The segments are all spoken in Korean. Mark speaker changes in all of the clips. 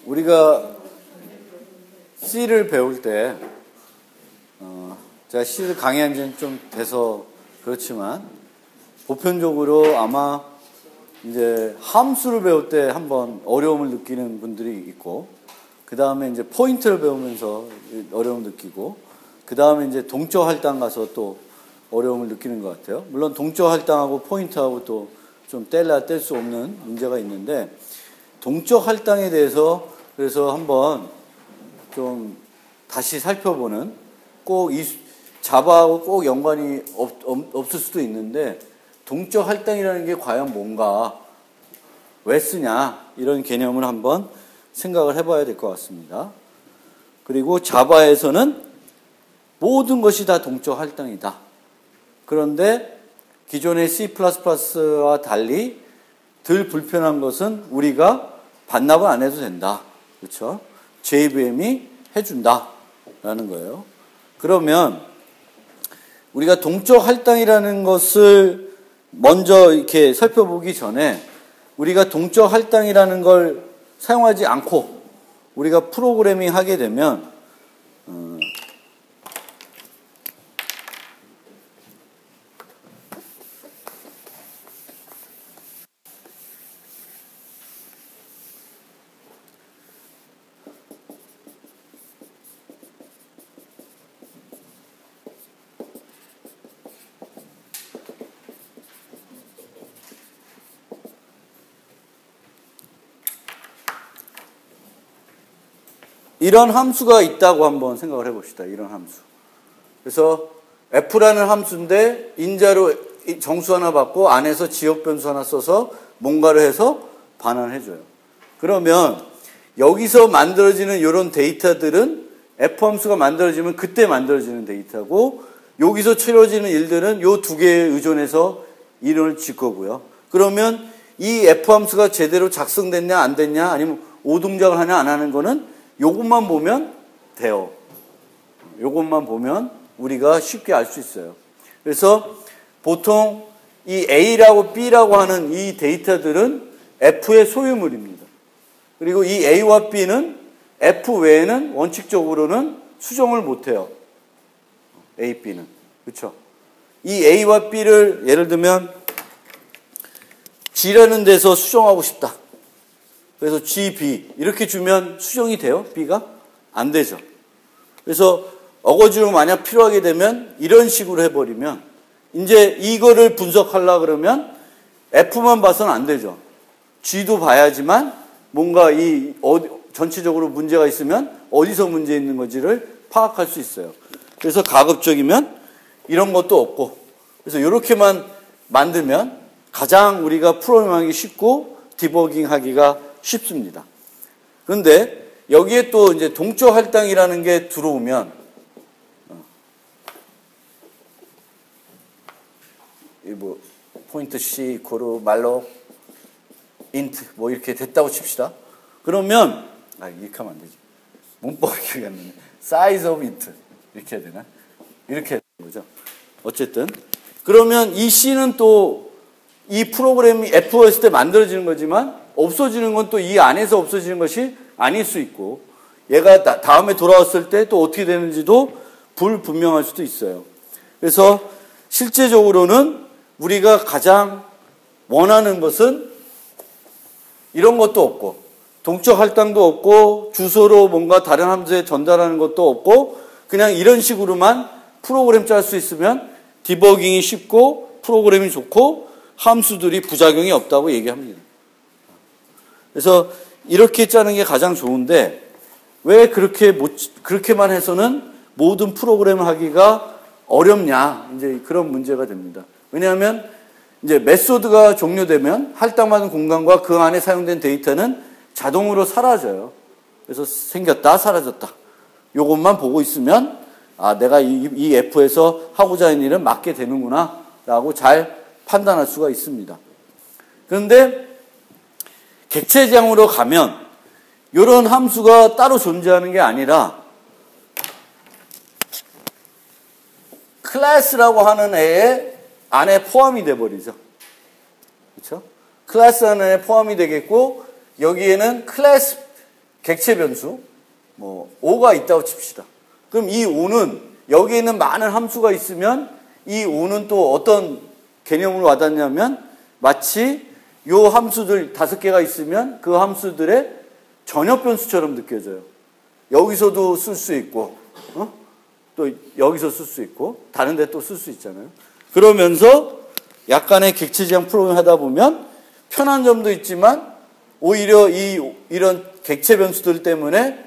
Speaker 1: 우리가 C를 배울 때, 제가 C를 강의한 지는 좀 돼서 그렇지만, 보편적으로 아마 이제 함수를 배울 때 한번 어려움을 느끼는 분들이 있고, 그 다음에 이제 포인트를 배우면서 어려움을 느끼고, 그 다음에 이제 동적 할당 가서 또 어려움을 느끼는 것 같아요. 물론 동적 할당하고 포인트하고 또 좀 뗄래야 뗄 수 없는 문제가 있는데, 동적 할당에 대해서 그래서 한번 좀 다시 살펴보는, 꼭 이 자바하고 꼭 연관이 없을 수도 있는데, 동적 할당이라는 게 과연 뭔가, 왜 쓰냐, 이런 개념을 한번 생각을 해봐야 될 것 같습니다. 그리고 자바에서는 모든 것이 다 동적 할당이다. 그런데 기존의 C++와 달리 덜 불편한 것은 우리가 반납을 안 해도 된다. 그렇죠? JVM이 해준다. 라는 거예요. 그러면 우리가 동적 할당이라는 것을 먼저 이렇게 살펴보기 전에 우리가 동적 할당이라는 걸 사용하지 않고 우리가 프로그래밍 하게 되면 이런 함수가 있다고 한번 생각을 해봅시다. 이런 함수. 그래서 F라는 함수인데 인자로 정수 하나 받고 안에서 지역 변수 하나 써서 뭔가를 해서 반환해줘요. 그러면 여기서 만들어지는 이런 데이터들은 F 함수가 만들어지면 그때 만들어지는 데이터고, 여기서 치러지는 일들은 이 두 개에 의존해서 이론을 질 거고요. 그러면 이 F 함수가 제대로 작성됐냐 안 됐냐, 아니면 오동작을 하냐 안 하는 거는 요것만 보면 돼요. 요것만 보면 우리가 쉽게 알 수 있어요. 그래서 보통 이 A라고 B라고 하는 이 데이터들은 F의 소유물입니다. 그리고 이 A와 B는 F 외에는 원칙적으로는 수정을 못해요. A, B는. 그렇죠? 이 A와 B를 예를 들면 G라는 데서 수정하고 싶다. 그래서 G, B 이렇게 주면 수정이 돼요? B가? 안 되죠. 그래서 어거지로 만약 필요하게 되면 이런 식으로 해버리면 이제 이거를 분석하려고 그러면 F만 봐서는 안 되죠. G도 봐야지만 뭔가 전체적으로 문제가 있으면 어디서 문제 있는 건지를 파악할 수 있어요. 그래서 가급적이면 이런 것도 없고, 그래서 이렇게만 만들면 가장 우리가 프로그래밍하기 쉽고 디버깅 하기가 쉽습니다. 그런데 여기에 또 이제 동적 할당이라는 게 들어오면 뭐 포인트 C 고루 말로 인트 뭐 이렇게 됐다고 칩시다. 그러면 이렇게 하면 안 되지. 문법이 기억이 안 나네. size of int 이렇게 해야 되나? 이렇게 해야 되는 거죠. 어쨌든 그러면 이 C는 또 이 프로그램이 F였을 때 만들어지는 거지만 없어지는 건 또 이 안에서 없어지는 것이 아닐 수 있고, 얘가 다음에 돌아왔을 때 또 어떻게 되는지도 불분명할 수도 있어요. 그래서 실제적으로는 우리가 가장 원하는 것은 이런 것도 없고, 동적 할당도 없고, 주소로 뭔가 다른 함수에 전달하는 것도 없고, 그냥 이런 식으로만 프로그램 짤 수 있으면 디버깅이 쉽고 프로그램이 좋고 함수들이 부작용이 없다고 얘기합니다. 그래서 이렇게 짜는 게 가장 좋은데, 왜 그렇게만 해서는 모든 프로그램을 하기가 어렵냐, 이제 그런 문제가 됩니다. 왜냐하면 이제 메소드가 종료되면 할당받은 공간과 그 안에 사용된 데이터는 자동으로 사라져요. 그래서 생겼다 사라졌다 요것만 보고 있으면 내가 이 F에서 하고자 하는 일은 맞게 되는구나 라고 잘 판단할 수가 있습니다. 그런데 객체장으로 가면 이런 함수가 따로 존재하는 게 아니라 클래스라고 하는 애의 안에 포함이 돼버리죠. 그렇죠? 클래스 안에 포함이 되겠고, 여기에는 클래스 객체 변수 뭐 O가 있다고 칩시다. 그럼 이 O는 여기에 있는 많은 함수가 있으면 이 O는 또 어떤 개념으로 와닿냐면 마치 요 함수들 5개가 있으면 그 함수들의 전역 변수처럼 느껴져요. 여기서도 쓸 수 있고 또 여기서 쓸 수 있고 다른 데 또 쓸 수 있잖아요. 그러면서 약간의 객체지향 프로그램 하다 보면 편한 점도 있지만 오히려 이런 객체 변수들 때문에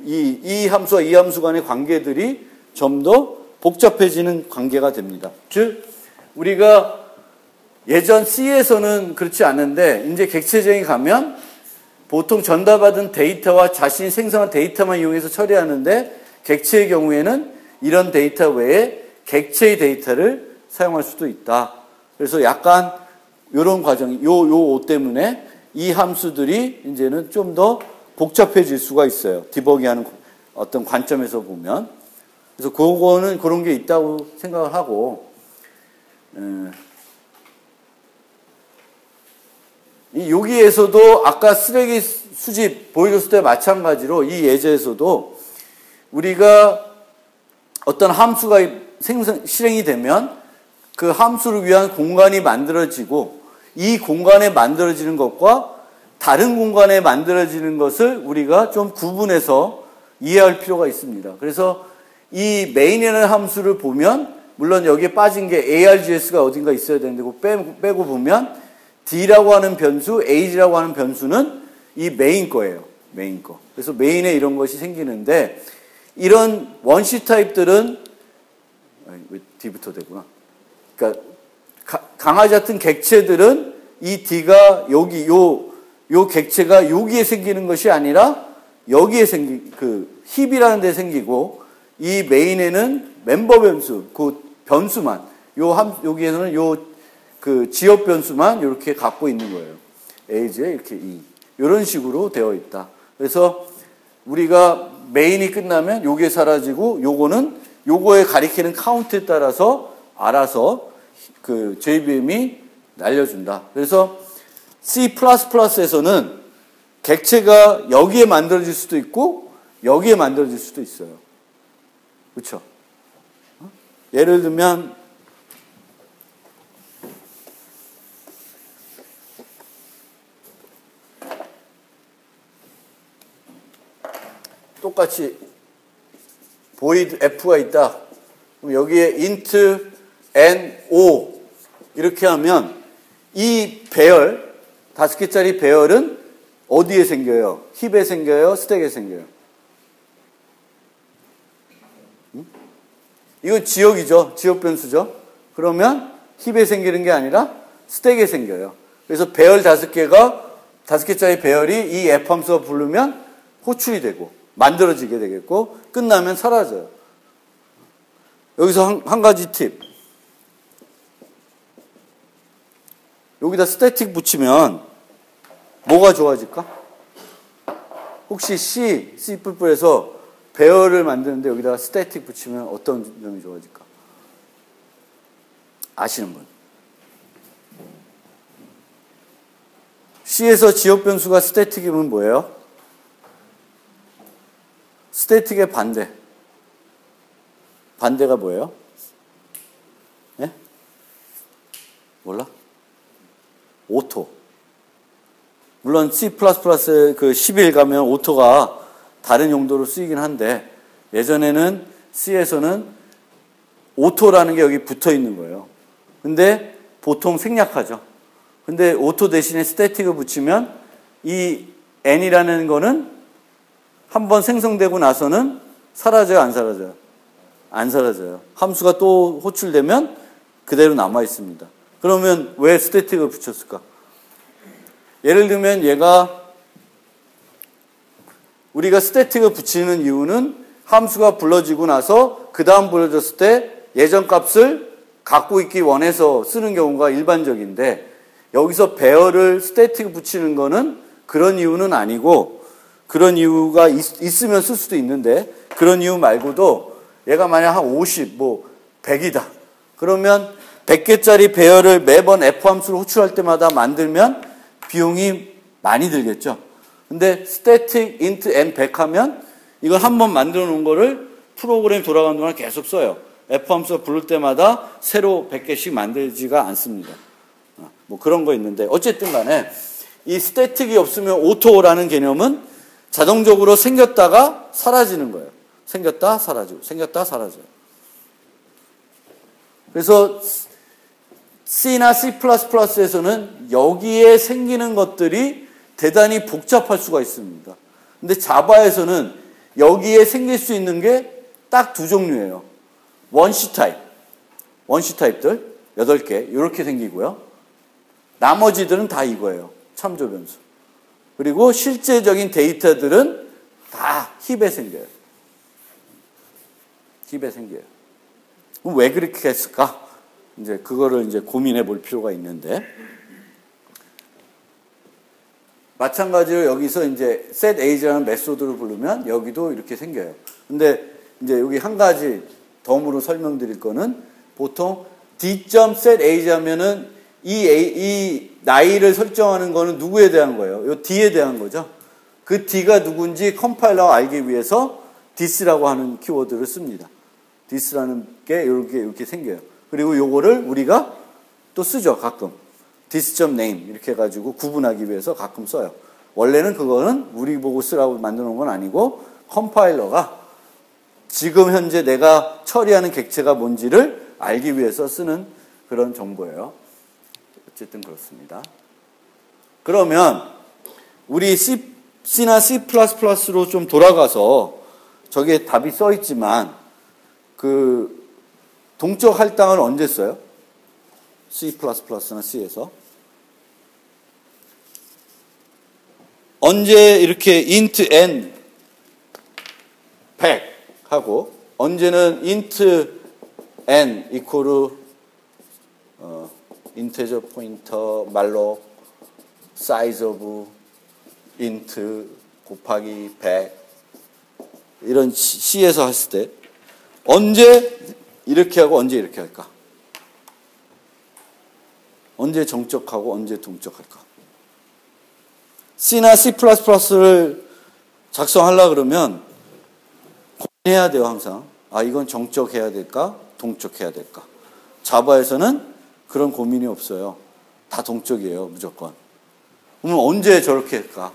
Speaker 1: 이 함수와 이 함수 간의 관계들이 좀 더 복잡해지는 관계가 됩니다. 즉 우리가 예전 C에서는 그렇지 않은데 이제 객체지향에 가면 보통 전달받은 데이터와 자신이 생성한 데이터만 이용해서 처리하는데 객체의 경우에는 이런 데이터 외에 객체의 데이터를 사용할 수도 있다. 그래서 약간 이런 과정이 요 O 때문에 이 함수들이 이제는 좀 더 복잡해질 수가 있어요. 디버깅하는 어떤 관점에서 보면. 그래서 그거는 그런 게 있다고 생각을 하고 여기에서도 아까 쓰레기 수집 보여줬을 때 마찬가지로 이 예제에서도 우리가 어떤 함수가 실행이 되면 그 함수를 위한 공간이 만들어지고 이 공간에 만들어지는 것과 다른 공간에 만들어지는 것을 우리가 좀 구분해서 이해할 필요가 있습니다. 그래서 이 메인이라는 함수를 보면 물론 여기에 빠진 게 args가 어딘가 있어야 되는데 그거 빼고 보면 d라고 하는 변수, a라고 하는 변수는 이 메인 거예요. 메인 거. 그래서 메인에 이런 것이 생기는데 이런 원시 타입들은 왜 d부터 되구나. 그러니까 강아지 같은 객체들은 이 d가 여기 요 객체가 여기에 생기는 것이 아니라 여기에 그 힙이라는 데 생기고 이 메인에는 멤버 변수, 그 변수만 여기에서는 그 지역 변수만 이렇게 갖고 있는 거예요. age에 이렇게 이런 식으로 되어 있다. 그래서 우리가 메인이 끝나면 요게 사라지고 요거는 요거에 가리키는 카운트에 따라서 알아서 그 JVM이 날려준다. 그래서 C++에서는 객체가 여기에 만들어질 수도 있고 여기에 만들어질 수도 있어요. 그렇죠? 예를 들면 똑같이 void f가 있다. 그럼 여기에 int n o 이렇게 하면 이 배열 5개짜리 배열은 어디에 생겨요? 힙에 생겨요? 스택에 생겨요? 이건 지역이죠. 지역 변수죠. 그러면 힙에 생기는 게 아니라 스택에 생겨요. 그래서 배열 5개짜리 배열이 이 f 함수가 부르면 호출이 되고 만들어지게 되겠고 끝나면 사라져요. 여기서 한 가지 팁. 여기다 스태틱 붙이면 뭐가 좋아질까? 혹시 C++에서 배열을 만드는데 여기다가 스태틱 붙이면 어떤 점이 좋아질까? 아시는 분? C에서 지역 변수가 스태틱이면 뭐예요? 스태틱의 반대. 반대가 뭐예요? 예? 몰라? 오토. 물론 C++의 그 11 가면 오토가 다른 용도로 쓰이긴 한데 예전에는 C에서는 오토라는 게 여기 붙어 있는 거예요. 근데 보통 생략하죠. 근데 오토 대신에 스태틱을 붙이면 이 n이라는 거는 한번 생성되고 나서는 사라져요, 안 사라져요? 안 사라져요. 함수가 또 호출되면 그대로 남아 있습니다. 그러면 왜 스태틱을 붙였을까? 예를 들면 우리가 스태틱을 붙이는 이유는 함수가 불러지고 나서 그 다음 불러졌을 때 예전 값을 갖고 있기 원해서 쓰는 경우가 일반적인데 여기서 배열을 스태틱을 붙이는 거는 그런 이유는 아니고 그런 이유가 있으면 쓸 수도 있는데 그런 이유 말고도 얘가 만약 한 50, 100이다. 그러면 100개짜리 배열을 매번 F 함수를 호출할 때마다 만들면 비용이 많이 들겠죠. 근데 static int n back 하면 이걸 한번 만들어 놓은 거를 프로그램 돌아가는 동안 계속 써요. F 함수 부를 때마다 새로 100개씩 만들지가 않습니다. 뭐 그런 거 있는데 어쨌든 간에 이 static이 없으면 오토라는 개념은 자동적으로 생겼다가 사라지는 거예요. 생겼다 사라지고 생겼다 사라져요. 그래서 C나 C++에서는 여기에 생기는 것들이 대단히 복잡할 수가 있습니다. 근데 자바에서는 여기에 생길 수 있는 게 딱 두 종류예요. 원시 타입들 8개 이렇게 생기고요. 나머지들은 다 이거예요. 참조 변수. 그리고 실제적인 데이터들은 다 힙에 생겨요. 힙에 생겨요. 그럼 왜 그렇게 했을까? 이제 그거를 이제 고민해 볼 필요가 있는데, 마찬가지로 여기서 이제 set age라는 메소드를 부르면 여기도 이렇게 생겨요. 근데 이제 여기 한 가지 덤으로 설명드릴 거는 보통 d.set age 하면은 이 나이를 설정하는 거는 누구에 대한 거예요? 요 d에 대한 거죠. 그 d가 누군지 컴파일러가 알기 위해서 this라고 하는 키워드를 씁니다. this라는 게 이렇게 생겨요. 그리고 요거를 우리가 또 쓰죠, 가끔. this.name 이렇게 해가지고 구분하기 위해서 가끔 써요. 원래는 그거는 우리 보고 쓰라고 만들어 놓은 건 아니고 컴파일러가 지금 현재 내가 처리하는 객체가 뭔지를 알기 위해서 쓰는 그런 정보예요. 어쨌든 그렇습니다. 그러면 우리 C나 C++로 좀 돌아가서 저기에 답이 써 있지만 그 동적 할당을 언제 써요? C++나 C에서 언제 이렇게 int n 100 하고 언제는 int n 이코르 인테저 포인터 malloc size of int 곱하기 100 이런 C에서 했을 때 언제 이렇게 하고 언제 이렇게 할까? 언제 정적하고 언제 동적할까? C나 C++를 작성하려고 그러면 고민해야 돼요, 항상. 아, 이건 정적해야 될까? 동적해야 될까? 자바에서는 그런 고민이 없어요. 다 동적이에요, 무조건. 그러면 언제 저렇게 할까?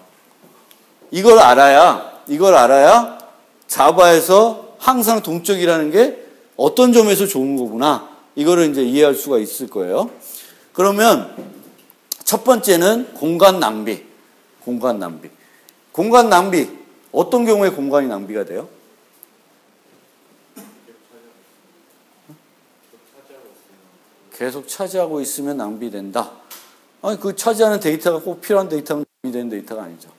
Speaker 1: 이걸 알아야 자바에서 항상 동적이라는 게 어떤 점에서 좋은 거구나. 이거를 이제 이해할 수가 있을 거예요. 그러면 첫 번째는 공간 낭비. 공간 낭비. 어떤 경우에 공간이 낭비가 돼요? 계속 차지하고 있으면 낭비된다. 아니, 그 차지하는 데이터가 꼭 필요한 데이터면 낭비되는 데이터가 아니죠.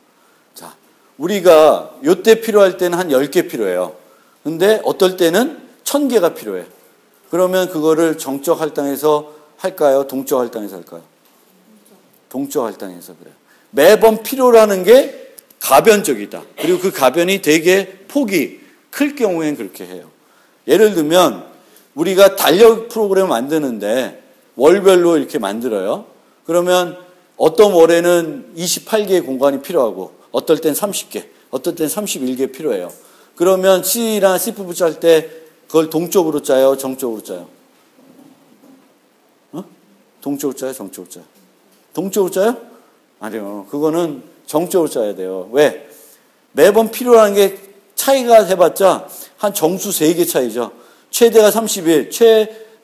Speaker 1: 자, 우리가 요때 필요할 때는 한 10개 필요해요. 근데 어떨 때는 1000개가 필요해. 그러면 그거를 정적 할당해서 할까요? 동적 할당해서 할까요? 동적 할당해서 그래요. 매번 필요라는 게 가변적이다. 그리고 그 가변이 되게 폭이 클 경우엔 그렇게 해요. 예를 들면 우리가 달력 프로그램을 만드는데 월별로 이렇게 만들어요. 그러면 어떤 월에는 28개의 공간이 필요하고 어떨 땐 30개, 어떨 땐 31개 필요해요. 그러면 C나 C++ 짤 때 그걸 동적으로 짜요? 정적으로 짜요? 동적으로 짜요? 정적으로 짜요? 동적으로 짜요? 아니요. 그거는 정적으로 짜야 돼요. 왜? 매번 필요한 게 차이가 해봤자 한 정수 3개 차이죠. 최대가 31,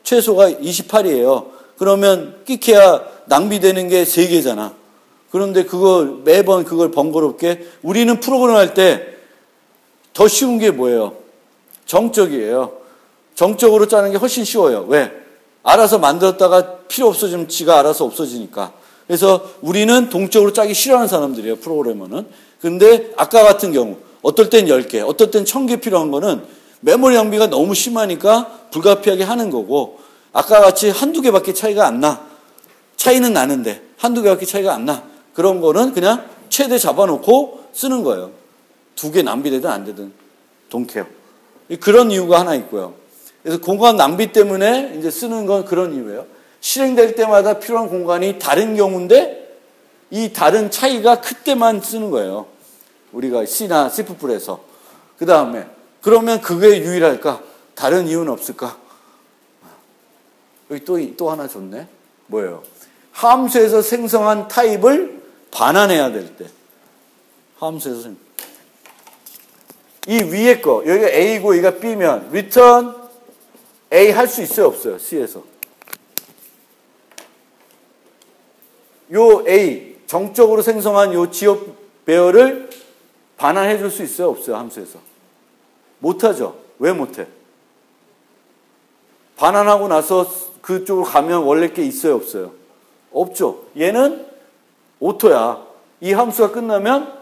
Speaker 1: 최소가 28이에요. 그러면 끼케야 낭비되는 게 3개잖아. 그런데 그걸 매번 그걸 번거롭게 우리는 프로그램 할 때 더 쉬운 게 뭐예요? 정적이에요. 정적으로 짜는 게 훨씬 쉬워요. 왜? 알아서 만들었다가 필요 없어지면 지가 알아서 없어지니까. 그래서 우리는 동적으로 짜기 싫어하는 사람들이에요, 프로그래머는. 근데 아까 같은 경우 어떨 땐 10개, 어떨 땐 1000개 필요한 거는 메모리 낭비가 너무 심하니까 불가피하게 하는 거고, 아까 같이 한두 개밖에 차이가 안 나. 차이는 나는데 한두 개밖에 차이가 안 나. 그런 거는 그냥 최대 잡아놓고 쓰는 거예요. 2개 낭비되든 안 되든 don't care. 그런 이유가 하나 있고요. 그래서 공간 낭비 때문에 이제 쓰는 건 그런 이유예요. 실행될 때마다 필요한 공간이 다른 경우인데 이 다른 차이가 클 때만 쓰는 거예요. 우리가 C나 C++에서. 그 다음에 그러면 그게 유일할까? 다른 이유는 없을까? 여기 또 하나 줬네. 뭐예요? 함수에서 생성한 타입을 반환해야 될 때. 함수에서 이 위에 거, 여기가 A고 여기가 B면 return A 할 수 있어요, 없어요? C에서. 요 A, 정적으로 생성한 요 지역 배열을 반환해 줄 수 있어요, 없어요? 함수에서. 못하죠. 왜 못해? 반환하고 나서 그쪽으로 가면 원래 게 있어요, 없어요? 없죠. 얘는 오토야. 이 함수가 끝나면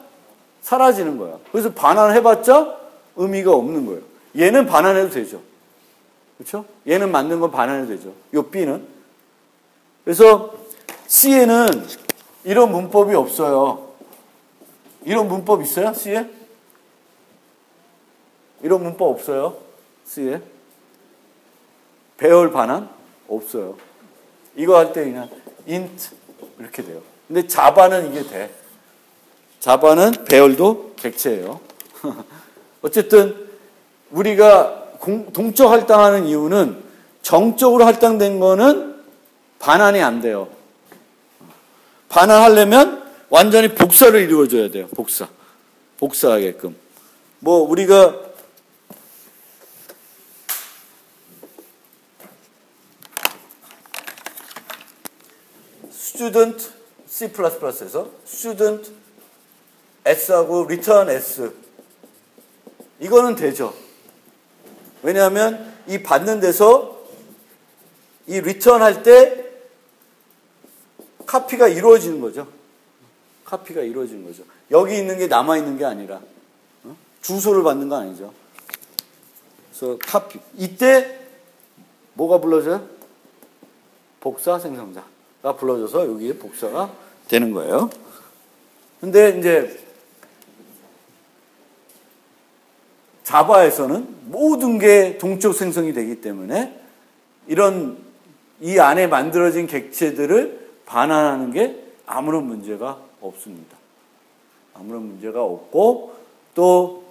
Speaker 1: 사라지는 거야. 그래서 반환을 해봤자 의미가 없는 거예요. 얘는 반환해도 되죠. 그렇죠? 얘는 만든 건 반환해도 되죠. 요 B는. 그래서 C에는 이런 문법이 없어요. 이런 문법 있어요? C에? 이런 문법 없어요? C에? 배열 반환? 없어요. 이거 할 때 그냥 int 이렇게 돼요. 근데 자바는 이게 돼. 자바는 배열도 객체예요. 어쨌든 우리가 동적 할당하는 이유는 정적으로 할당된 거는 반환이 안 돼요. 반환하려면 완전히 복사를 이루어줘야 돼요. 복사하게끔. 뭐 우리가 student C++에서 student S하고 return S 이거는 되죠. 왜냐하면 이 받는 데서 이 return 할 때 카피가 이루어지는 거죠. 카피가 이루어지는 거죠. 여기 있는 게 남아있는 게 아니라 주소를 받는 거 아니죠. 그래서 카피. 이때 뭐가 불러져요? 복사 생성자가 불러져서 여기에 복사가 되는 거예요. 근데 이제 자바에서는 모든 게 동적 생성이 되기 때문에 이런 이 안에 만들어진 객체들을 반환하는 게 아무런 문제가 없습니다. 아무런 문제가 없고 또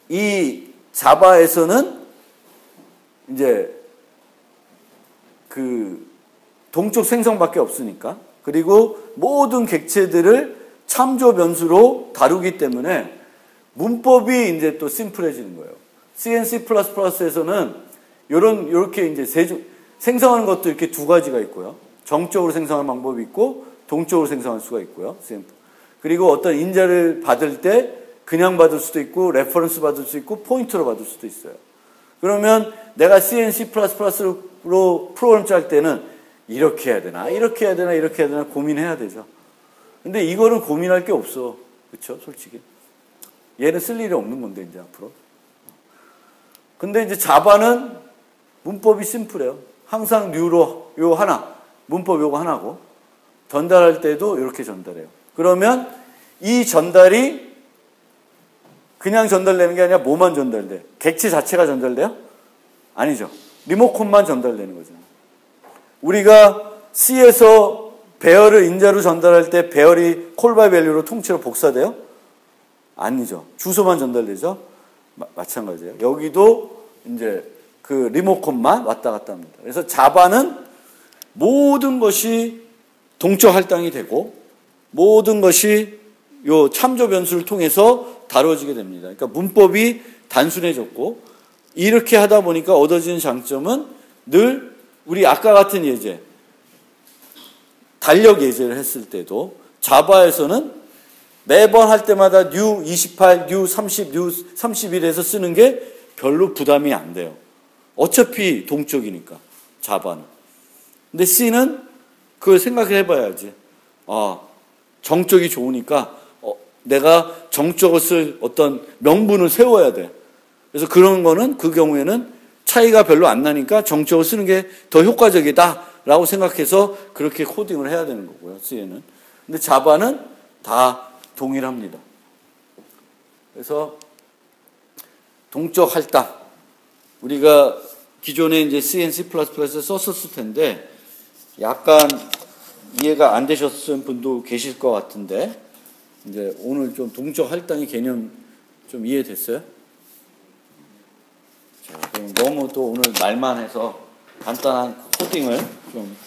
Speaker 1: 이 자바에서는 이제 그 동적 생성밖에 없으니까 그리고 모든 객체들을 참조 변수로 다루기 때문에 문법이 이제 또 심플해지는 거예요. C++에서는 요렇게 이제 생성하는 것도 이렇게 두 가지가 있고요. 정적으로 생성하는 방법이 있고 동적으로 생성할 수가 있고요. 그리고 어떤 인자를 받을 때 그냥 받을 수도 있고 레퍼런스 받을 수 있고 포인트로 받을 수도 있어요. 그러면 내가 C++로 프로그램 짤 때는 이렇게 해야 되나 이렇게 해야 되나 이렇게 해야 되나 고민해야 되죠. 근데 이거는 고민할 게 없어. 그렇죠? 솔직히. 얘는 쓸 일이 없는 건데 이제 앞으로. 근데 이제 자바는 문법이 심플해요. 항상 뉴로 요 하나 문법 요거 하나고 전달할 때도 이렇게 전달해요. 그러면 이 전달이 그냥 전달되는 게 아니라 뭐만 전달돼? 객체 자체가 전달돼요? 아니죠. 리모컨만 전달되는 거잖아요. 우리가 C에서 배열을 인자로 전달할 때 배열이 콜바이 밸류로 통째로 복사돼요? 아니죠. 주소만 전달되죠? 마찬가지예요. 여기도 이제 그 리모컨만 왔다 갔다 합니다. 그래서 자바는 모든 것이 동적 할당이 되고 모든 것이 요 참조 변수를 통해서 다뤄지게 됩니다. 그러니까 문법이 단순해졌고 이렇게 하다 보니까 얻어지는 장점은 늘 우리 아까 같은 예제 달력 예제를 했을 때도 자바에서는 매번 할 때마다 new 28, new 30, new 31에서 쓰는 게 별로 부담이 안 돼요. 어차피 동적이니까 자바는. 근데 C는 그걸 생각을 해봐야지. 정적이 좋으니까 내가 정적을 쓸 어떤 명분을 세워야 돼. 그래서 그런 거는 그 경우에는 차이가 별로 안 나니까 정적을 쓰는 게 더 효과적이다라고 생각해서 그렇게 코딩을 해야 되는 거고요. C에는. 근데 자바는 다 동일합니다. 그래서 동적 할당 우리가 기존에 이제 C, C++에서 썼었을 텐데 약간 이해가 안 되셨을 분도 계실 것 같은데 이제 오늘 좀 동적 할당의 개념 좀 이해됐어요? 자, 그럼 너무 또 오늘 말만 해서 간단한 코딩을 좀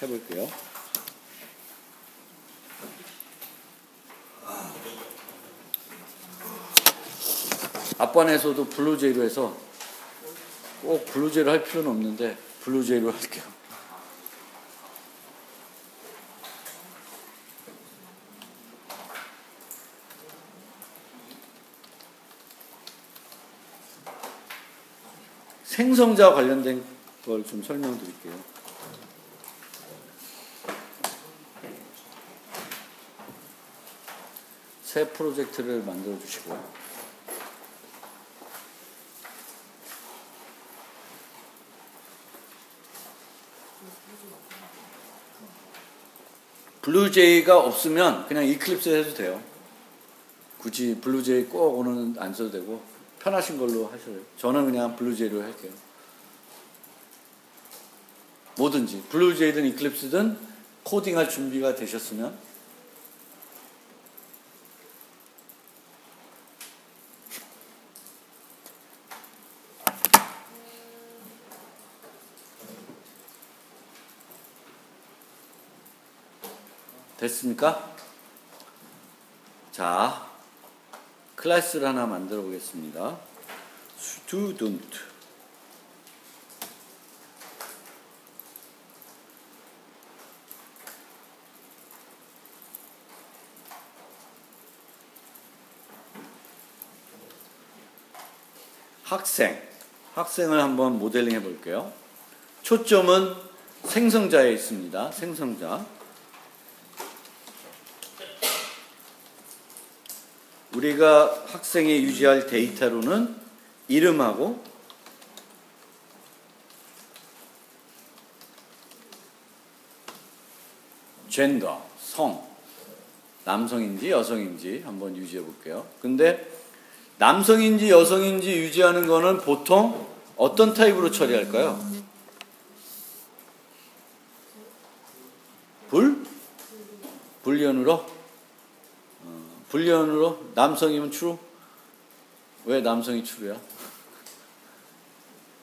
Speaker 1: 해볼게요. 앞반에서도 블루제이로 해서 꼭 블루제이로 할 필요는 없는데 블루제이로 할게요. 생성자 관련된 걸 좀 설명드릴게요. 새 프로젝트를 만들어 주시고 블루제이가 없으면 그냥 이클립스 해도 돼요. 굳이 블루제이 꼭 오늘은 안 써도 되고 편하신 걸로 하셔요. 저는 그냥 블루제이로 할게요. 뭐든지 블루제이든 이클립스든 코딩할 준비가 되셨으면 됐습니까? 자, 클래스를 하나 만들어 보겠습니다. student 학생을 한번 모델링 해 볼게요. 초점은 생성자에 있습니다. 생성자. 우리가 학생이 유지할 데이터로는 이름하고 젠더, 성, 남성인지 여성인지 한번 유지해 볼게요. 근데 남성인지 여성인지 유지하는 거는 보통 어떤 타입으로 처리할까요? 불리언으로? 불리언으로? 남성이면 true? 왜 남성이 true야?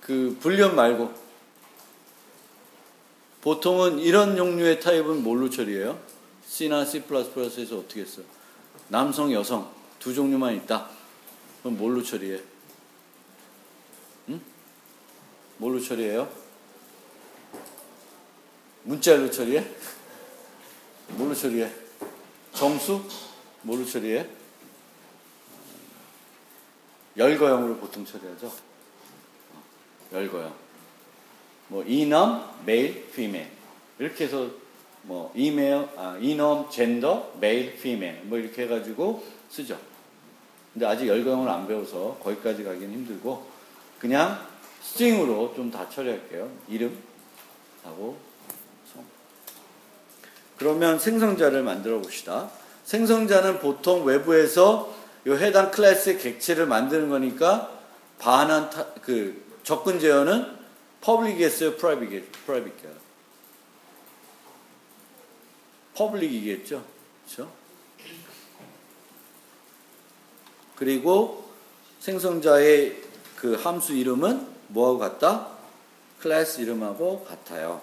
Speaker 1: 그 불리언 말고 보통은 이런 종류의 타입은 뭘로 처리해요? C나 C++에서 어떻게 했어요? 남성, 여성 두 종류만 있다. 그럼 뭘로 처리해? 응? 뭘로 처리해요? 문자로 처리해? 뭘로 처리해? 정수? 뭘로 처리해? 열거형으로 보통 처리하죠. 열거형. 뭐 이넘, 메일, 피메일 이렇게 해서 뭐 이넘, 젠더, 메일, 피메일 뭐 이렇게 해가지고 쓰죠. 근데 아직 열거형을 안 배워서 거기까지 가기는 힘들고 그냥 스트링으로 좀 다 처리할게요. 이름하고 성. 그러면 생성자를 만들어 봅시다. 생성자는 보통 외부에서 이 해당 클래스의 객체를 만드는 거니까 반환 접근 제어는 퍼블릭이겠어요, 프라이빗이겠어요? 퍼블릭이겠죠, 그렇죠? 그리고 생성자의 그 함수 이름은 뭐하고 같다? 클래스 이름하고 같아요.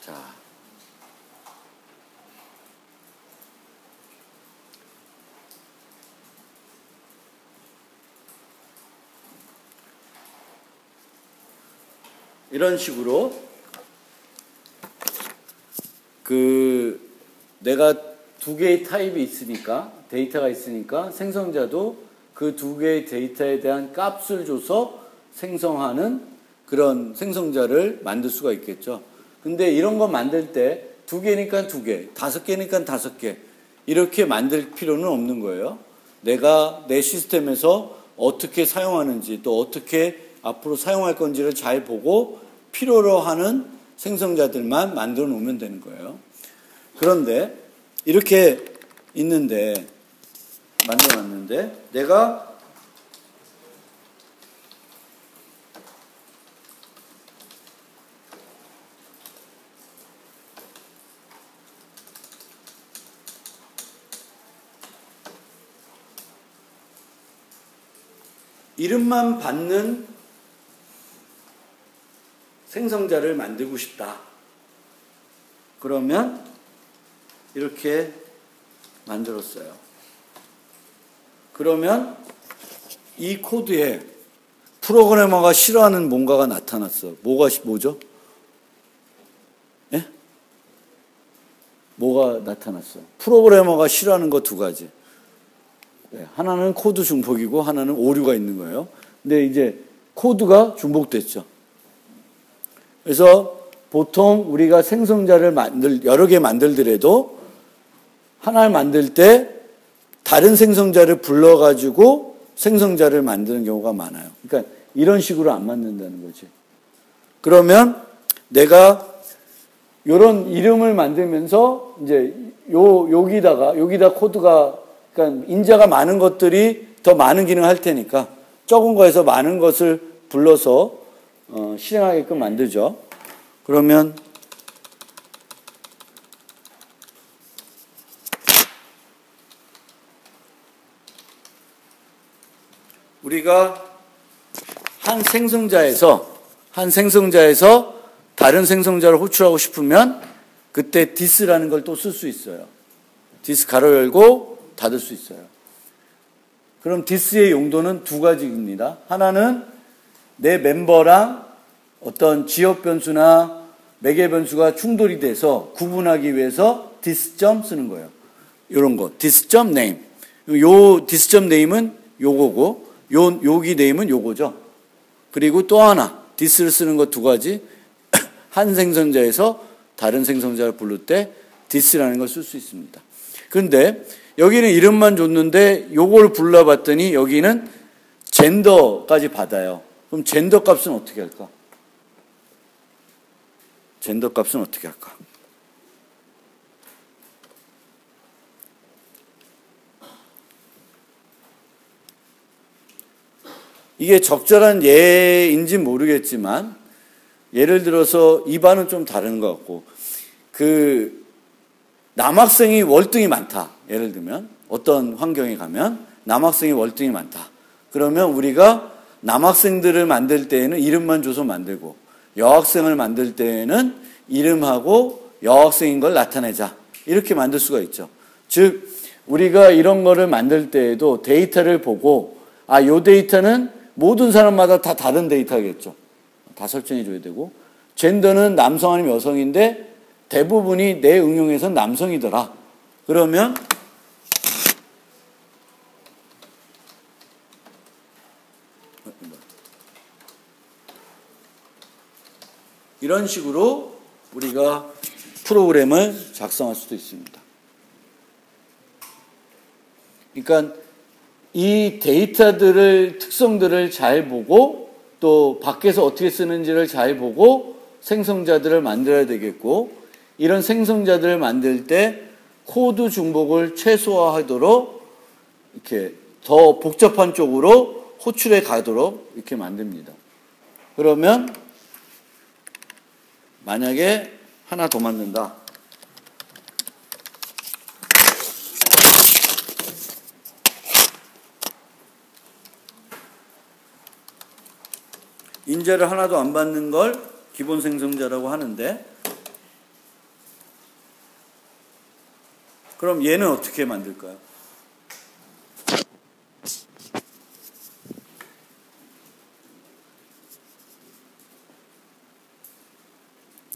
Speaker 1: 자, 이런 식으로 내가 두 개의 타입이 있으니까, 데이터가 있으니까 생성자도 그 두 개의 데이터에 대한 값을 줘서 생성하는 그런 생성자를 만들 수가 있겠죠. 근데 이런 거 만들 때 두 개니까 두 개, 다섯 개니까 다섯 개 이렇게 만들 필요는 없는 거예요. 내가 내 시스템에서 어떻게 사용하는지 또 어떻게 앞으로 사용할 건지를 잘 보고 필요로 하는 생성자들만 만들어 놓으면 되는 거예요. 그런데 이렇게 있는데 만들어 놨는데 내가 이름만 받는 생성자를 만들고 싶다. 그러면 이렇게 만들었어요. 그러면 이 코드에 프로그래머가 싫어하는 뭔가가 나타났어. 뭐죠? 예? 뭐가 나타났어? 프로그래머가 싫어하는 거 두 가지. 하나는 코드 중복이고 하나는 오류가 있는 거예요. 근데 이제 코드가 중복됐죠. 그래서 보통 우리가 생성자를 여러 개 만들더라도 하나를 만들 때 다른 생성자를 불러가지고 생성자를 만드는 경우가 많아요. 그러니까 이런 식으로 안 만든다는 거지. 그러면 내가 이런 이름을 만들면서 이제 여기다 코드가 그러니까 인자가 많은 것들이 더 많은 기능을 할 테니까 적은 거에서 많은 것을 불러서 실행하게끔 만들죠. 그러면 우리가 한 생성자에서 다른 생성자를 호출하고 싶으면 그때 this라는 걸 또 쓸 수 있어요. this 가로 열고 닫을 수 있어요. 그럼 this의 용도는 두 가지입니다. 하나는 내 멤버랑 어떤 지역 변수나 매개 변수가 충돌이 돼서 구분하기 위해서 this.점 쓰는 거예요. 이런 거. this.name. 요 this.name은 요거고 여기 name은 요거죠. 그리고 또 하나 this를 쓰는 거 두 가지. 한 생성자에서 다른 생성자를 부를 때 this라는 걸 쓸 수 있습니다. 그런데 여기는 이름만 줬는데 요걸 불러봤더니 여기는 젠더까지 받아요. 그럼 젠더 값은 어떻게 할까? 젠더 값은 어떻게 할까? 이게 적절한 예인지 모르겠지만 예를 들어서 이 반은 좀 다른 것 같고 남학생이 월등히 많다. 예를 들면 어떤 환경에 가면 남학생이 월등히 많다. 그러면 우리가 남학생들을 만들 때에는 이름만 줘서 만들고 여학생을 만들 때에는 이름하고 여학생인 걸 나타내자. 이렇게 만들 수가 있죠. 즉 우리가 이런 거를 만들 때에도 데이터를 보고 요 데이터는 모든 사람마다 다 다른 데이터겠죠. 다 설정해 줘야 되고 젠더는 남성 아니면 여성인데 대부분이 내 응용에서는 남성이더라. 그러면 이런 식으로 우리가 프로그램을 작성할 수도 있습니다. 그러니까 이 데이터들을 특성들을 잘 보고 또 밖에서 어떻게 쓰는지를 잘 보고 생성자들을 만들어야 되겠고 이런 생성자들을 만들 때 코드 중복을 최소화하도록 이렇게 더 복잡한 쪽으로 호출해 가도록 이렇게 만듭니다. 그러면 만약에 하나 더 만든다. 인자를 하나도 안 받는 걸 기본 생성자라고 하는데 그럼 얘는 어떻게 만들까요?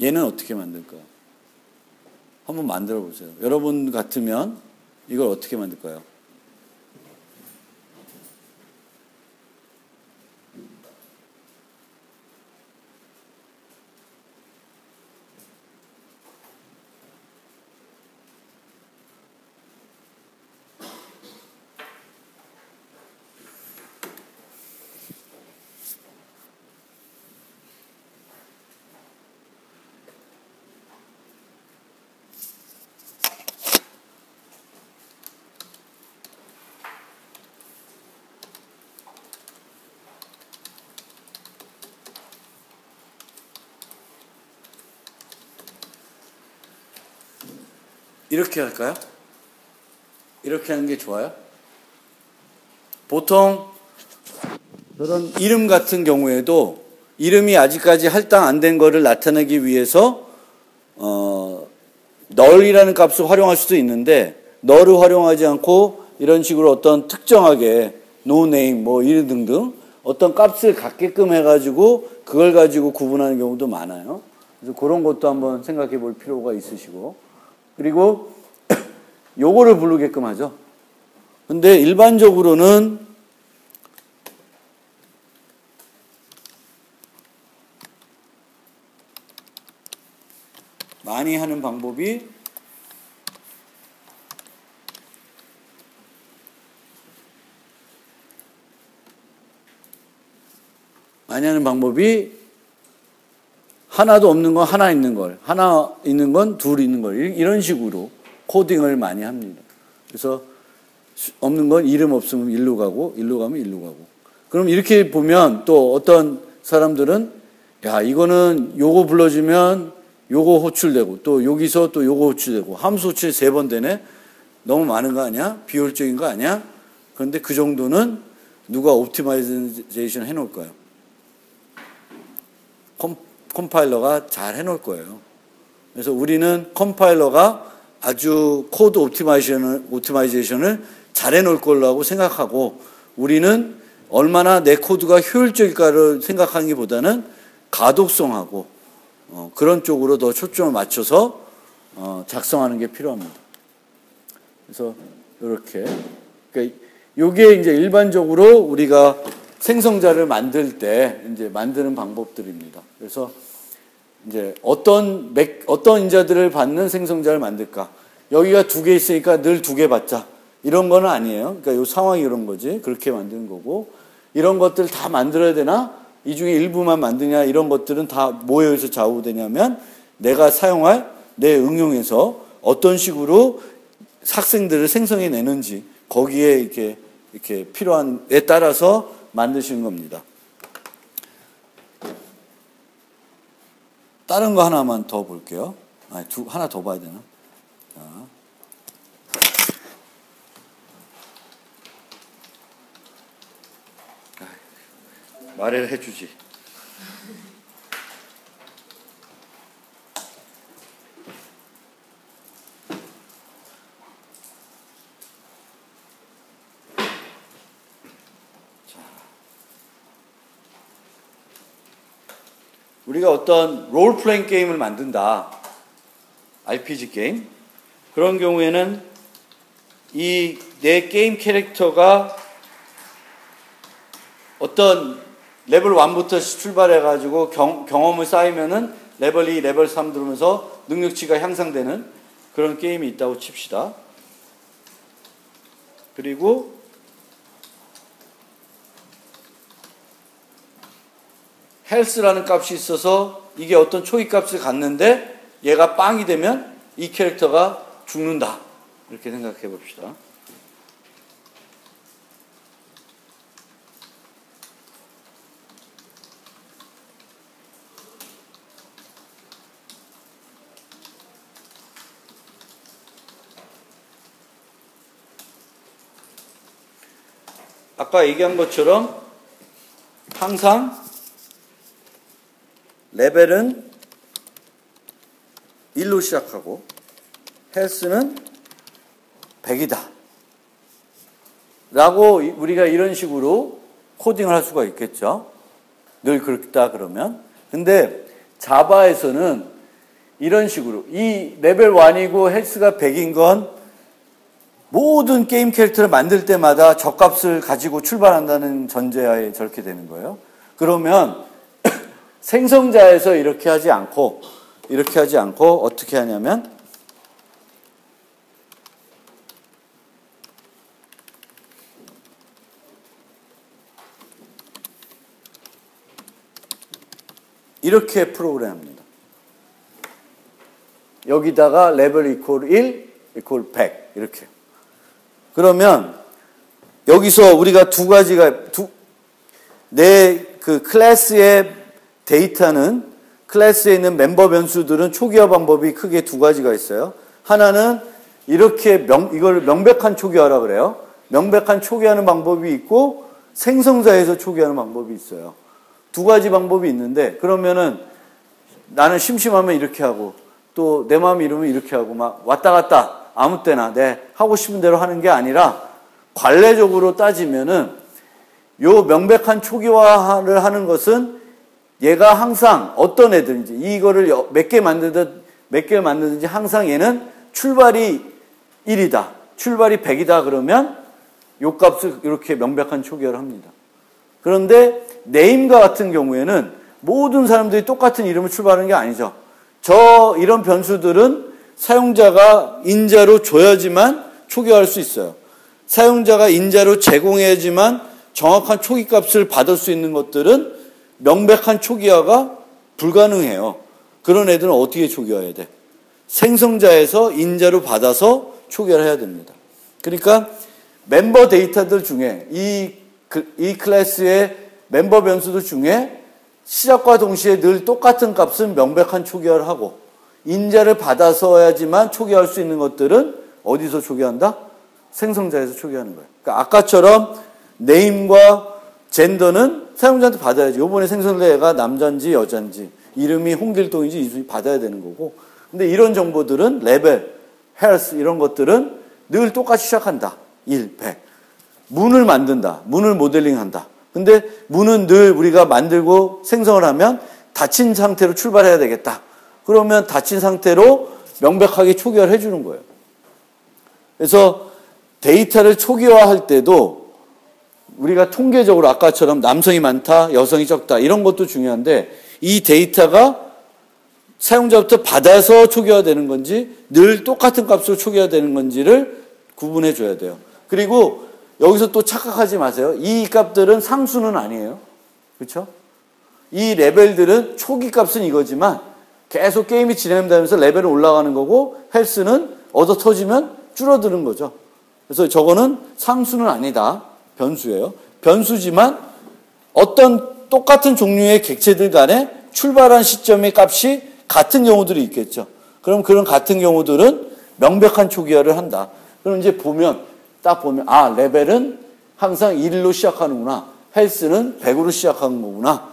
Speaker 1: 얘는 어떻게 만들까요? 한번 만들어 보세요. 여러분 같으면 이걸 어떻게 만들까요? 이렇게 할까요? 이렇게 하는 게 좋아요? 보통 그런 이름 같은 경우에도 이름이 아직까지 할당 안 된 거를 나타내기 위해서 널이라는 값을 활용할 수도 있는데 널을 활용하지 않고 이런 식으로 어떤 특정하게 no name 뭐 이름 등등 어떤 값을 갖게끔 해가지고 그걸 가지고 구분하는 경우도 많아요. 그래서 그런 것도 한번 생각해 볼 필요가 있으시고 그리고 요거를 부르게끔 하죠. 근데 일반적으로는 많이 하는 방법이 하나도 없는 건 하나 있는 걸, 하나 있는 건 둘 있는 걸 이런 식으로 코딩을 많이 합니다. 그래서 없는 건 이름 없으면 일로 가고 일로 가면 일로 가고. 그럼 이렇게 보면 또 어떤 사람들은 야 이거는 요거 불러주면 요거 호출되고 또 여기서 또 요거 호출되고 함수 호출 3번 되네. 너무 많은 거 아니야? 비효율적인 거 아니야? 그런데 그 정도는 누가 옵티마이제이션 해놓을 거예요? 컴파일러가 잘 해놓을 거예요. 그래서 우리는 컴파일러가 아주 코드 옵티마이제이션을 잘 해놓을 거라고 생각하고 우리는 얼마나 내 코드가 효율적일까를 생각하는 것보다는 가독성하고 그런 쪽으로 더 초점을 맞춰서 작성하는 게 필요합니다. 그래서 이렇게 그러니까 이게 이제 일반적으로 우리가 생성자를 만들 때 이제 만드는 방법들입니다. 그래서 이제 어떤 인자들을 받는 생성자를 만들까? 여기가 2개 있으니까 늘 2개 받자. 이런 거는 아니에요. 그러니까 이 상황이 이런 거지. 그렇게 만드는 거고. 이런 것들 다 만들어야 되나? 이 중에 일부만 만드냐? 이런 것들은 다 뭐에서 좌우되냐면 내가 사용할 내 응용에서 어떤 식으로 학생들을 생성해 내는지 거기에 이렇게 필요한에 따라서 만드시는 겁니다. 다른 거 하나만 더 볼게요. 하나 더 봐야 되나? 말을 해주지. 우리가 어떤 롤플레잉 게임을 만든다. RPG 게임. 그런 경우에는 이 내 게임 캐릭터가 어떤 레벨 1부터 출발해가지고 경험을 쌓이면은 레벨 2, 레벨 3 들어오면서 능력치가 향상되는 그런 게임이 있다고 칩시다. 그리고 헬스라는 값이 있어서 이게 어떤 초기 값을 갖는데 얘가 빵이 되면 이 캐릭터가 죽는다. 이렇게 생각해 봅시다. 아까 얘기한 것처럼 항상 레벨은 1로 시작하고 헬스는 100이다 라고 우리가 이런 식으로 코딩을 할 수가 있겠죠. 늘 그렇다 그러면. 근데 자바에서는 이런 식으로 이 레벨 1이고 헬스가 100인 건 모든 게임 캐릭터를 만들 때마다 저값을 가지고 출발한다는 전제하에 저렇게 되는 거예요. 그러면 생성자에서 이렇게 하지 않고 어떻게 하냐면 이렇게 프로그램합니다. 여기다가 레벨 이퀄 1, 이퀄 100 이렇게. 그러면 여기서 우리가 두 가지가 내 그 클래스의 데이터는 클래스에 있는 멤버 변수들은 초기화 방법이 크게 두 가지가 있어요. 하나는 이렇게 이걸 명백한 초기화라 그래요. 명백한 초기화하는 방법이 있고 생성자에서 초기화하는 방법이 있어요. 두 가지 방법이 있는데 그러면은 나는 심심하면 이렇게 하고 또 내 마음이 이러면 이렇게 하고 막 왔다 갔다 아무 때나 내 하고 싶은 대로 하는 게 아니라 관례적으로 따지면은 요 명백한 초기화를 하는 것은 얘가 항상 어떤 애들인지 이거를 몇 개 만드든지 항상 얘는 출발이 1이다. 출발이 100이다 그러면 요 값을 이렇게 명백한 초기화를 합니다. 그런데 네임과 같은 경우에는 모든 사람들이 똑같은 이름을 출발하는 게 아니죠. 이런 변수들은 사용자가 인자로 줘야지만 초기화할 수 있어요. 사용자가 인자로 제공해야지만 정확한 초기값을 받을 수 있는 것들은 명백한 초기화가 불가능해요. 그런 애들은 어떻게 초기화해야 돼? 생성자에서 인자로 받아서 초기화를 해야 됩니다. 그러니까 멤버 데이터들 중에 이 클래스의 멤버 변수들 중에 시작과 동시에 늘 똑같은 값은 명백한 초기화를 하고 인자를 받아서야지만 초기화할 수 있는 것들은 어디서 초기화한다? 생성자에서 초기화하는 거예요. 그러니까 아까처럼 네임과 젠더는 사용자한테 받아야지. 이번에 생성된 애가 남자인지 여자인지 이름이 홍길동인지 이순이 받아야 되는 거고 근데 이런 정보들은 레벨, 헬스 이런 것들은 늘 똑같이 시작한다. 1, 100. 문을 만든다. 문을 모델링한다. 근데 문은 늘 우리가 만들고 생성을 하면 닫힌 상태로 출발해야 되겠다. 그러면 닫힌 상태로 명백하게 초기화를 해주는 거예요. 그래서 데이터를 초기화할 때도 우리가 통계적으로 아까처럼 남성이 많다, 여성이 적다 이런 것도 중요한데 이 데이터가 사용자부터 받아서 초기화되는 건지 늘 똑같은 값으로 초기화되는 건지를 구분해 줘야 돼요. 그리고 여기서 또 착각하지 마세요. 이 값들은 상수는 아니에요. 그렇죠? 이 레벨들은 초기 값은 이거지만 계속 게임이 진행되면서 레벨은 올라가는 거고 헬스는 얻어 터지면 줄어드는 거죠. 그래서 저거는 상수는 아니다. 변수예요. 변수지만 어떤 똑같은 종류의 객체들 간에 출발한 시점의 값이 같은 경우들이 있겠죠. 그럼 그런 같은 경우들은 명백한 초기화를 한다. 그럼 이제 딱 보면 레벨은 항상 1로 시작하는구나. 헬스는 100으로 시작하는 거구나.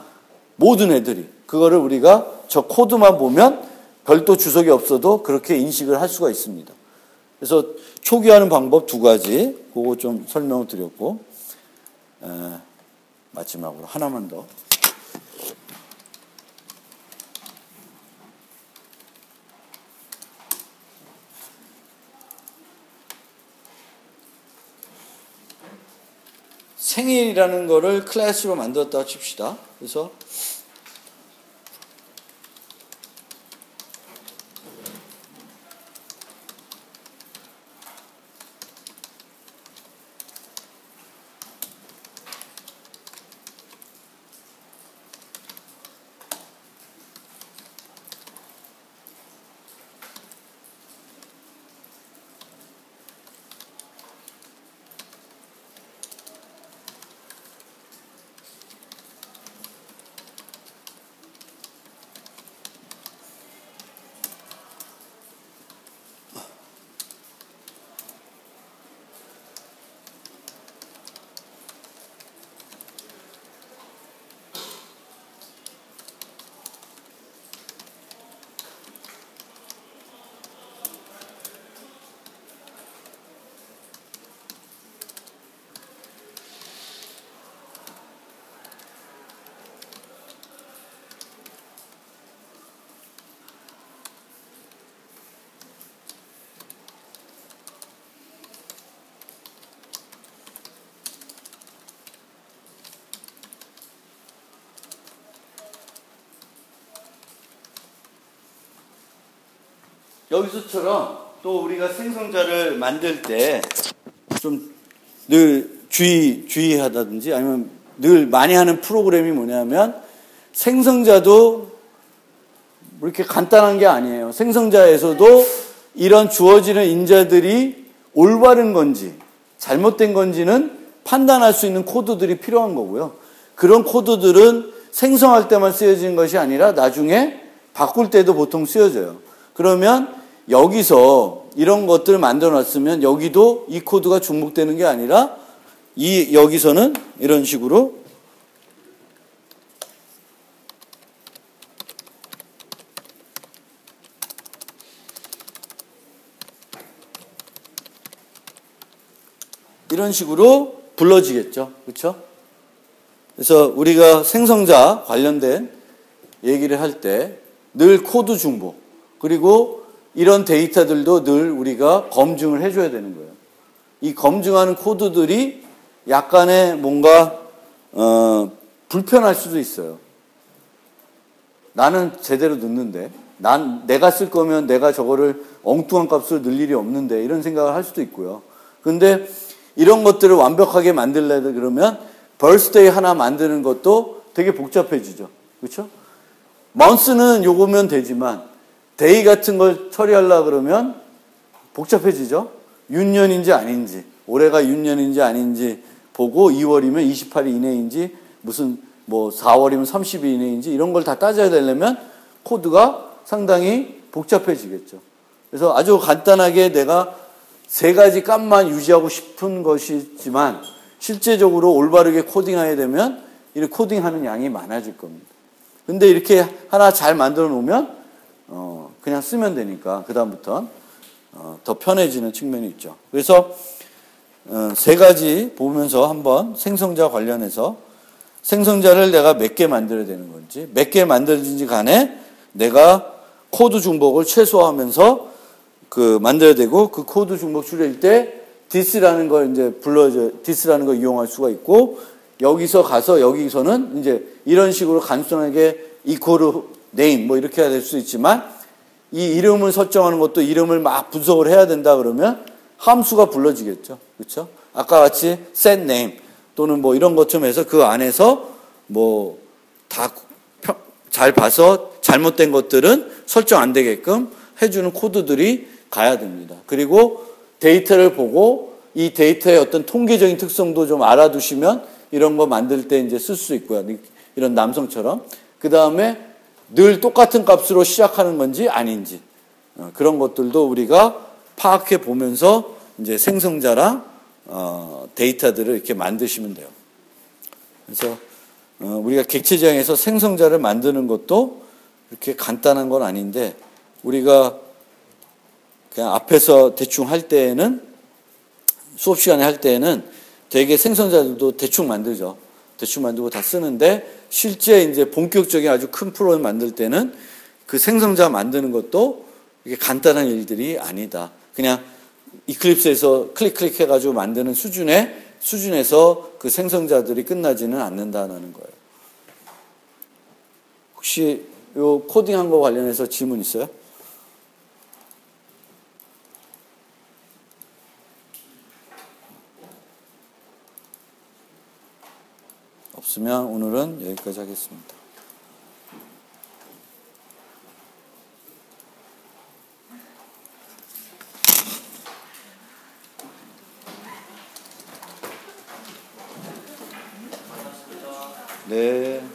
Speaker 1: 모든 애들이. 그거를 우리가 저 코드만 보면 별도 주석이 없어도 그렇게 인식을 할 수가 있습니다. 그래서 초기화하는 방법 두 가지 그거 좀 설명을 드렸고 마지막으로 하나만 더. 생일이라는 거를 클래스로 만들었다고 칩시다. 그래서 여기서처럼 또 우리가 생성자를 만들 때 좀 늘 주의하다든지 아니면 늘 많이 하는 프로그램이 뭐냐면 생성자도 뭐 이렇게 간단한 게 아니에요. 생성자에서도 이런 주어지는 인자들이 올바른 건지 잘못된 건지는 판단할 수 있는 코드들이 필요한 거고요. 그런 코드들은 생성할 때만 쓰여지는 것이 아니라 나중에 바꿀 때도 보통 쓰여져요. 그러면 여기서 이런 것들을 만들어 놨으면 여기도 이 코드가 중복되는 게 아니라 여기서는 이런 식으로 이런 식으로 불러지겠죠. 그렇죠? 그래서 우리가 생성자 관련된 얘기를 할 때 늘 코드 중복 그리고 이런 데이터들도 늘 우리가 검증을 해줘야 되는 거예요. 이 검증하는 코드들이 약간의 뭔가 불편할 수도 있어요. 나는 제대로 넣는데 내가 쓸 거면 내가 저거를 엉뚱한 값을 넣을 일이 없는데 이런 생각을 할 수도 있고요. 근데 이런 것들을 완벽하게 만들려다 그러면 birthday 하나 만드는 것도 되게 복잡해지죠. 그렇죠? month는 요거면 되지만 day 같은 걸 처리하려고 그러면 복잡해지죠. 윤년인지 아닌지 올해가 윤년인지 아닌지 보고 2월이면 28일 이내인지 무슨 뭐 4월이면 30일 이내인지 이런 걸 다 따져야 되려면 코드가 상당히 복잡해지겠죠. 그래서 아주 간단하게 내가 세 가지 값만 유지하고 싶은 것이지만 실제적으로 올바르게 코딩하게 되면 이 코딩하는 양이 많아질 겁니다. 근데 이렇게 하나 잘 만들어 놓으면 그냥 쓰면 되니까 그다음부터는 더 편해지는 측면이 있죠. 그래서 세 가지 보면서 한번 생성자 관련해서 생성자를 내가 몇 개 만들어야 되는 건지 몇 개 만들든지 간에 내가 코드 중복을 최소화하면서 만들어야 되고 그 코드 중복 줄일 때 this라는 걸 이제 this라는 걸 이용할 수가 있고 여기서 가서 여기서는 이제 이런 식으로 간단하게 equal name 뭐 이렇게 해야 될 수 있지만 이 이름을 설정하는 것도 이름을 막 분석을 해야 된다 그러면 함수가 불러지겠죠. 그렇죠? 아까 같이 set name 또는 뭐 이런 것좀 해서 그 안에서 뭐 다 잘 봐서 잘못된 것들은 설정 안 되게끔 해주는 코드들이 가야 됩니다. 그리고 데이터를 보고 이 데이터의 어떤 통계적인 특성도 좀 알아두시면 이런 거 만들 때 이제 쓸 수 있고요. 이런 남성처럼. 그 다음에 늘 똑같은 값으로 시작하는 건지 아닌지 그런 것들도 우리가 파악해 보면서 이제 생성자랑 데이터들을 이렇게 만드시면 돼요. 그래서 우리가 객체지향에서 생성자를 만드는 것도 이렇게 간단한 건 아닌데 우리가 그냥 앞에서 대충 할 때에는 수업 시간에 할 때에는 되게 생성자들도 대충 만들죠. 대충 만들고 다 쓰는데 실제 이제 본격적인 아주 큰 프로그램 만들 때는 그 생성자 만드는 것도 이게 간단한 일들이 아니다. 그냥 이클립스에서 클릭 해가지고 만드는 수준에서 그 생성자들이 끝나지는 않는다는 거예요. 혹시 요 코딩한 거 관련해서 질문 있어요? 없으면 오늘은 여기까지 하겠습니다. 네.